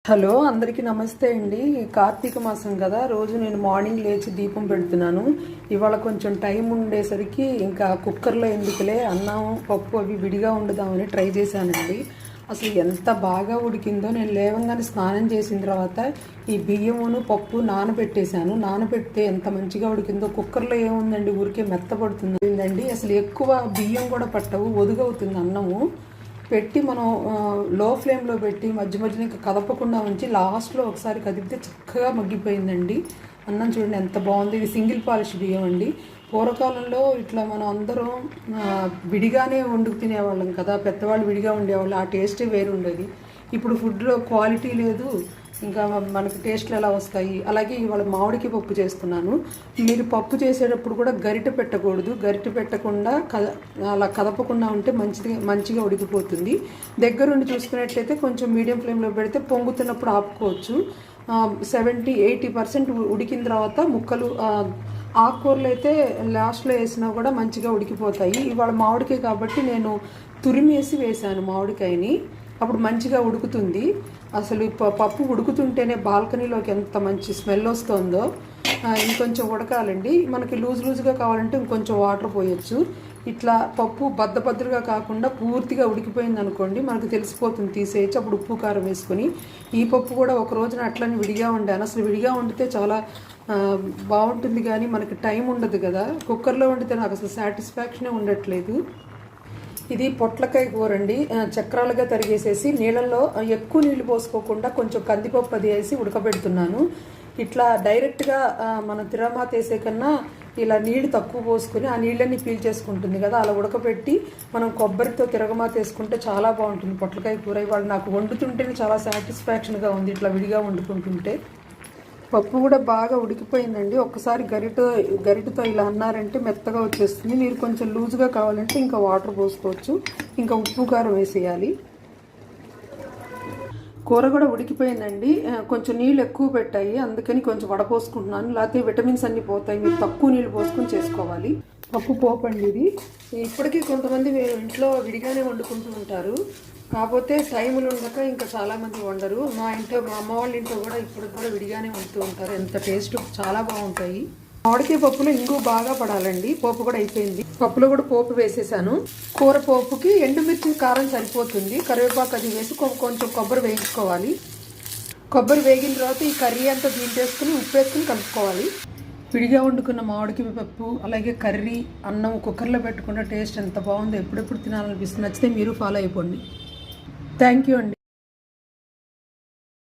Hello అందరికీ నమస్తే అండి. కార్తీక మాసం కదా, రోజు నేను మార్నింగ్ లేచి దీపం పెడుతున్నాను. ఇవాళ కొంచెం టైం ఉండేసరికి ఇంకా కుక్కర్లో ఎందుకులే అన్నం పప్పు అవి విడిగా వండుదామని ట్రై చేశానండి. అసలు ఎంత బాగా ఉడికిందో. నేను లేవగానే స్నానం చేసిన తర్వాత ఈ బియ్యమును పప్పు నానబెట్టేశాను. నానబెడితే ఎంత మంచిగా ఉడికిందో. కుక్కర్లో ఏముందండి, ఊరికే మెత్తపడుతుందండి. అసలు ఎక్కువ బియ్యం కూడా పట్టవు, ఒదుగవుతుంది అన్నము. పెట్టి మనం లో ఫ్లేమ్లో పెట్టి మధ్య మధ్యన ఇంకా కదపకుండా ఉంచి లాస్ట్లో ఒకసారి కదిపితే చక్కగా మగ్గిపోయిందండి అన్నం. చూడండి ఎంత బాగుంది. ఇది సింగిల్ పాలిష్ బియ్యం అండి. పూర్వకాలంలో ఇట్లా మనం అందరం విడిగానే వండుకు తినేవాళ్ళం కదా, పెద్దవాళ్ళు విడిగా ఉండేవాళ్ళు. ఆ టేస్టే వేరు ఉండేది. ఇప్పుడు ఫుడ్లో క్వాలిటీ లేదు, ఇంకా మనకి టేస్ట్లు ఎలా వస్తాయి. అలాగే ఇవాళ మామిడికి పప్పు చేస్తున్నాను. మీరు పప్పు చేసేటప్పుడు కూడా గరిటె పెట్టకూడదు. గరిటె పెట్టకుండా అలా కదపకుండా ఉంటే మంచిగా ఉడికిపోతుంది. దగ్గరుండి చూసుకున్నట్లయితే కొంచెం మీడియం ఫ్లేమ్లో పెడితే పొంగుతున్నప్పుడు ఆపుకోవచ్చు. 70-80% ఉడికిన తర్వాత ముక్కలు, ఆకుకూరలు అయితే లాస్ట్లో వేసినా కూడా మంచిగా ఉడికిపోతాయి. ఇవాళ మామిడికాయ కాబట్టి నేను తురిమేసి వేశాను మామిడికాయని, అప్పుడు మంచిగా ఉడుకుతుంది. అసలు పప్పు ఉడుకుతుంటేనే బాల్కనీలోకి ఎంత మంచి స్మెల్ వస్తుందో. ఇంకొంచెం ఉడకాలండి. మనకి లూజ్గా కావాలంటే ఇంకొంచెం వాటర్ పోయొచ్చు. ఇట్లా పప్పు బద్దగా కాకుండా పూర్తిగా ఉడికిపోయింది అనుకోండి, మనకు తెలిసిపోతుంది, తీసేయచ్చు. అప్పుడు ఉప్పు కారం వేసుకొని. ఈ పప్పు కూడా ఒక రోజున అట్లని విడిగా వండాను. అసలు విడిగా వండితే చాలా బాగుంటుంది, కానీ మనకి టైం ఉండదు కదా. కుక్కర్లో వండితే నాకు అసలు సాటిస్ఫాక్షనే ఉండట్లేదు. ఇది పొట్లకాయ కూర అండి. చక్రాలుగా తరిగేసేసి నీళ్ళల్లో ఎక్కువ నీళ్ళు పోసుకోకుండా కొంచెం కందిపప్పు అది వేసి ఉడకబెడుతున్నాను. ఇట్లా డైరెక్ట్గా మనం తిరమాత వేసే కన్నా ఇలా నీళ్ళు తక్కువ పోసుకొని ఆ నీళ్ళని పీల్చేసుకుంటుంది కదా, అలా ఉడకబెట్టి మనం కొబ్బరితో తిరగమాత వేసుకుంటే చాలా బాగుంటుంది పొట్లకాయ కూర. ఇవాళ నాకు వండుతుంటేనే చాలా సాటిస్ఫాక్షన్గా ఉంది ఇట్లా విడిగా వండుకుంటుంటే. పప్పు కూడా బాగా ఉడికిపోయిందండి. ఒక్కసారి గరిటతో ఇలా అన్నారంటే మెత్తగా వచ్చేస్తుంది. మీరు కొంచెం లూజ్గా కావాలంటే ఇంకా వాటర్ పోసుకోవచ్చు. ఇంకా ఉప్పు కారం వేసేయాలి. కూర కూడా ఉడికిపోయిందండి. కొంచెం నీళ్ళు ఎక్కువ పెట్టాయి, అందుకని కొంచెం వడపోసుకుంటున్నాను. లేకపోతే విటమిన్స్ అన్నీ పోతాయి. మీరు తక్కువ నీళ్ళు పోసుకొని చేసుకోవాలి. పప్పు పోపండి ఇది. ఇప్పటికీ కొంతమంది ఇంట్లో విడిగానే వండుకుంటూ ఉంటారు. కాకపోతే టైములు ఉండక ఇంకా చాలామంది వండరు. మా అమ్మ వాళ్ళ ఇంట్లో కూడా ఇప్పుడు కూడా విడిగానే వండుతూ ఉంటారు. ఎంత టేస్ట్, చాలా బాగుంటాయి. మామిడికాయ పప్పులో ఇంగు బాగా పడాలండి. పోపు కూడా అయిపోయింది. పప్పులో కూడా పోపు వేసేసాను. కూర పోపుకి ఎండుమిర్చి కారం సరిపోతుంది. కరివేపాకు అది వేసి కొంచెం కొబ్బరి వేయించుకోవాలి. కొబ్బరి వేగిన తర్వాత ఈ కర్రీ అంతా దీంట్లో ఉప్పు వేసుకుని కలుపుకోవాలి. విడిగా వండుకున్న మామిడికాయ పప్పు అలాగే కర్రీ అన్నం కుక్కర్లో పెట్టుకున్న టేస్ట్ ఎంత బాగుందో. ఎప్పుడెప్పుడు తినాలనిపిస్తుంది. నచ్చితే మీరు ఫాలో అయిపోండి. థ్యాంక్ యూ అండి.